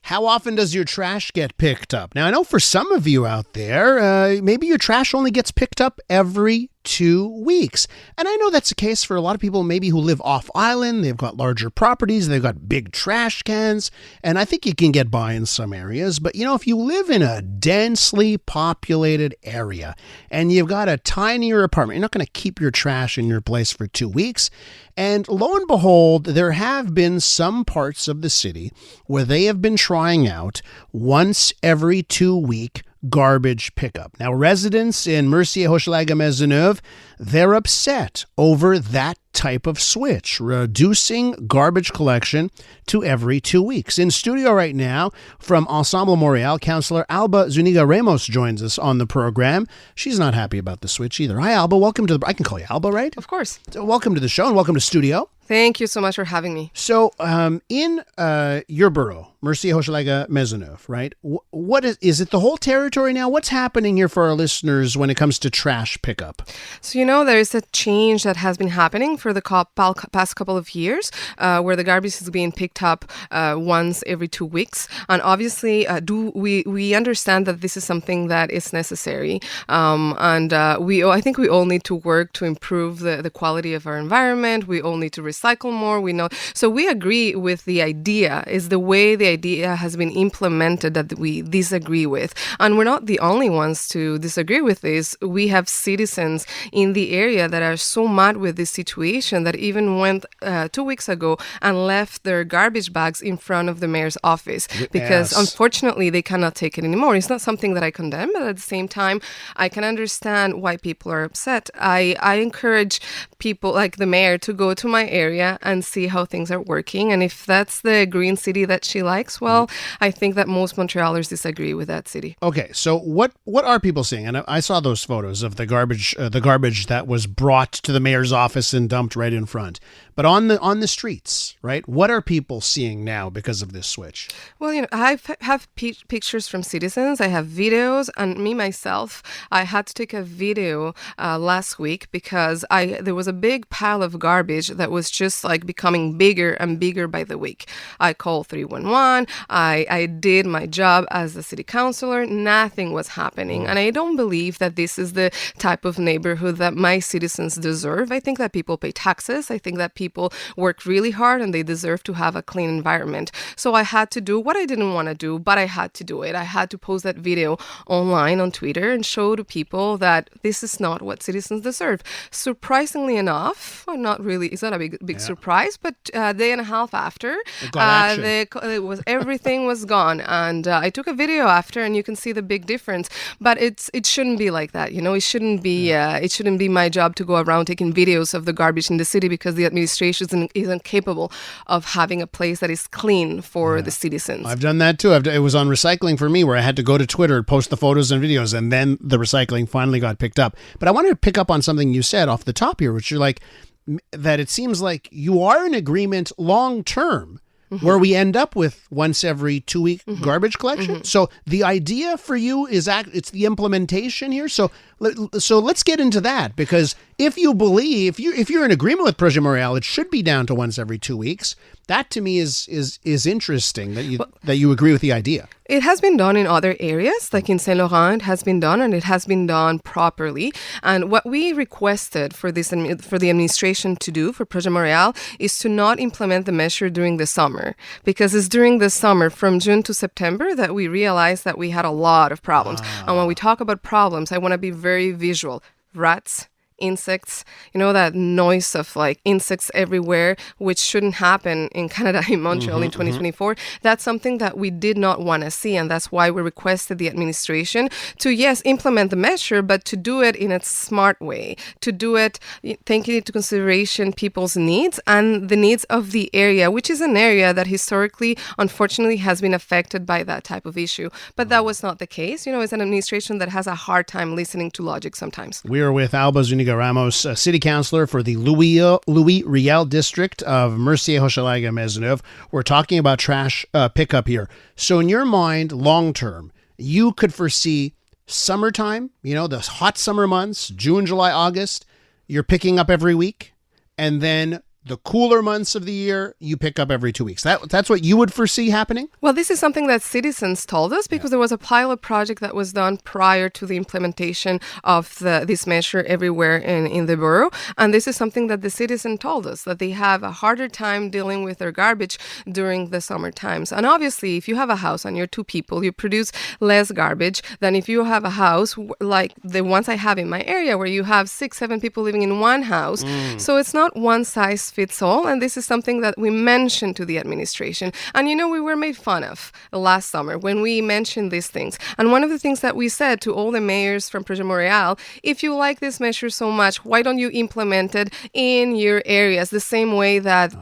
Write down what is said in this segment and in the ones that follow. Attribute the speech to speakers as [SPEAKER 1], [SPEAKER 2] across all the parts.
[SPEAKER 1] How often does your trash get picked up? Now, I know for some of you out there, maybe your trash only gets picked up every 2 weeks. And I know that's the case for a lot of people maybe who live off island. They've got larger properties. They've got big trash cans. And I think you can get by in some areas. But, if you live in a densely populated area and you've got a tinier apartment, you're not going to keep your trash in your place for 2 weeks. And lo and behold, there have been some parts of the city where they have been trying out once every 2 week garbage pickup. Now, residents in Mercier-Hochelaga-Maisonneuve, they're upset over that type of switch, reducing garbage collection to every 2 weeks. In studio right now from Ensemble Montreal, councillor Alba Zúñiga Ramos joins us on the program. She's not happy about the switch either. Hi, Alba. Welcome to I can call you Alba, right?
[SPEAKER 2] Of course.
[SPEAKER 1] So welcome to the show and welcome to studio.
[SPEAKER 2] Thank you so much for having me.
[SPEAKER 1] So in your borough, Mercier-Hochelaga-Maisonneuve, right? What is it the whole territory now? What's happening here for our listeners when it comes to trash pickup?
[SPEAKER 2] So, there is a change that has been happening for the past couple of years where the garbage is being picked up once every 2 weeks. And obviously, we understand that this is something that is necessary. I think we all need to work to improve the quality of our environment. We all need to recycle more. So we agree with the idea. Is the way the idea has been implemented that we disagree with. And we're not the only ones to disagree with this. We have citizens in the area that are so mad with this situation that even went 2 weeks ago and left their garbage bags in front of the mayor's office because unfortunately they cannot take it anymore. It's not something that I condemn, but at the same time, I can understand why people are upset. I encourage people like the mayor to go to my area and see how things are working. And if that's the green city that she likes, well, I think that most Montrealers disagree with that city.
[SPEAKER 1] Okay, so what are people seeing? And I saw those photos of the garbage that was brought to the mayor's office and dumped right in front. But on the streets, right? What are people seeing now because of this switch?
[SPEAKER 2] Well, I have pictures from citizens. I have videos, and me myself, I had to take a video last week because there was a big pile of garbage that was just like becoming bigger and bigger by the week. I called 311. I did my job as a city councillor. Nothing was happening. And I don't believe that this is the type of neighborhood that my citizens deserve. I think that people pay taxes. I think that people work really hard and they deserve to have a clean environment. So I had to do what I didn't want to do, but I had to do it. I had to post that video online on Twitter and show to people that this is not what citizens deserve. Surprisingly enough, it's not a big surprise, but a day and a half after, everything was gone. And I took a video after, and you can see the big difference. But it shouldn't be like that. It shouldn't be my job to go around taking videos of the garbage in the city because the administration isn't capable of having a place that is clean for the citizens.
[SPEAKER 1] I've done that too. It was on recycling for me where I had to go to Twitter and post the photos and videos, and then the recycling finally got picked up. But I wanted to pick up on something you said off the top here, which you're like, that it seems like you are in agreement long term. Where we end up with once every 2 week garbage collection. So the idea for you is it's the implementation here. So let's get into that, because if you believe, if you're in agreement with Projet Montréal, it should be down to once every 2 weeks. That to me is interesting that you agree with the idea.
[SPEAKER 2] It has been done in other areas, like in Saint Laurent, it has been done, and it has been done properly. And what we requested for the administration to do for Projet Montréal is to not implement the measure during the summer, because it's during the summer from June to September that we realized that we had a lot of problems. And when we talk about problems, I want to be very visual. Rats, insects, that noise of like insects everywhere, which shouldn't happen in Canada, in Montreal in 2024. That's something that we did not want to see. And that's why we requested the administration to, yes, implement the measure, but to do it in a smart way, to do it taking into consideration people's needs and the needs of the area, which is an area that historically, unfortunately, has been affected by that type of issue. But that was not the case. It's an administration that has a hard time listening to logic sometimes.
[SPEAKER 1] We are with Alba Zúñiga Ramos, City Councillor for the Louis-Riel District of Mercier-Hochelaga-Maisonneuve. We're talking about trash pickup here. So in your mind, long term, you could foresee summertime, the hot summer months, June, July, August, you're picking up every week. And then the cooler months of the year, you pick up every 2 weeks. That's what you would foresee happening?
[SPEAKER 2] Well, this is something that citizens told us because there was a pilot project that was done prior to the implementation of this measure everywhere in the borough. And this is something that the citizen told us, that they have a harder time dealing with their garbage during the summer times. And obviously, if you have a house and you're two people, you produce less garbage than if you have a house like the ones I have in my area where you have 6-7 people living in one house. So it's not one size fits all. And this is something that we mentioned to the administration. And we were made fun of last summer when we mentioned these things. And one of the things that we said to all the mayors from Projet Montreal, if you like this measure so much, why don't you implement it in your areas the same way that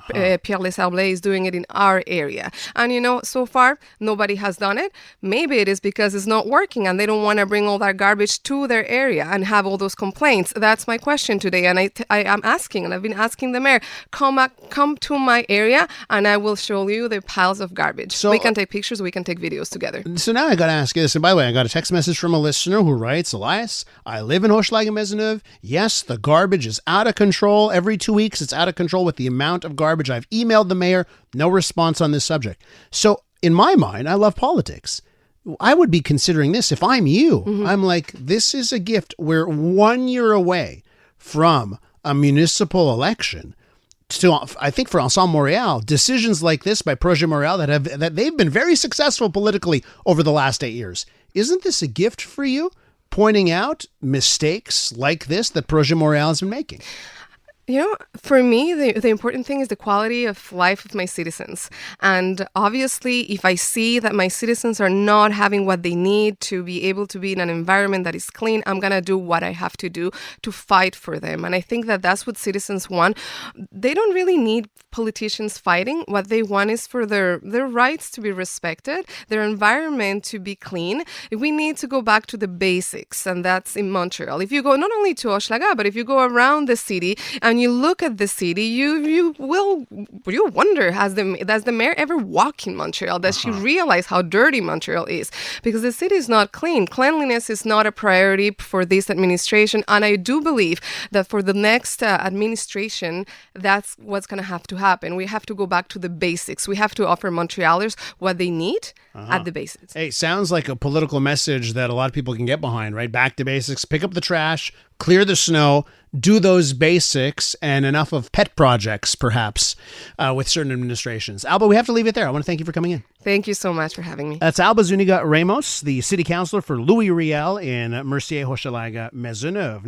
[SPEAKER 2] Pierre Lesarblay is doing it in our area? And so far, nobody has done it. Maybe it is because it's not working and they don't want to bring all that garbage to their area and have all those complaints. That's my question today. And I am asking, and I've been asking the mayor, come to my area and I will show you the piles of garbage. So we can take pictures, we can take videos together.
[SPEAKER 1] So now I got to ask you this. And by the way, I got a text message from a listener who writes, Elias, I live in Hochelaga-Maisonneuve. Yes, the garbage is out of control. Every 2 weeks, it's out of control with the amount of garbage. I've emailed the mayor. No response on this subject. So in my mind, I love politics. I would be considering this if I'm you. I'm like, this is a gift. We're 1 year away from a municipal election. So I think for Ensemble Montreal, decisions like this by Projet Montreal that they've been very successful politically over the last 8 years. Isn't this a gift for you, pointing out mistakes like this that Projet Montreal has been making?
[SPEAKER 2] For me, the important thing is the quality of life of my citizens. And obviously, if I see that my citizens are not having what they need to be able to be in an environment that is clean, I'm going to do what I have to do to fight for them. And I think that that's what citizens want. They don't really need politicians fighting. What they want is for their rights to be respected, their environment to be clean. We need to go back to the basics, and that's in Montreal. If you go not only to Hochelaga, but if you go around the city and you look at the city, you wonder, does the mayor ever walk in Montreal? Does she realize how dirty Montreal is? Because the city is not clean. Cleanliness is not a priority for this administration. And I do believe that for the next administration, that's what's going to have to happen. We have to go back to the basics. We have to offer Montrealers what they need at the basics.
[SPEAKER 1] Hey, sounds like a political message that a lot of people can get behind, right? Back to basics, pick up the trash, clear the snow, do those basics, and enough of pet projects, perhaps, with certain administrations. Alba, we have to leave it there. I want to thank you for coming in.
[SPEAKER 2] Thank you so much for having me.
[SPEAKER 1] That's Alba Zúñiga Ramos, the city councillor for Louis-Riel in Mercier-Hochelaga-Maisonneuve.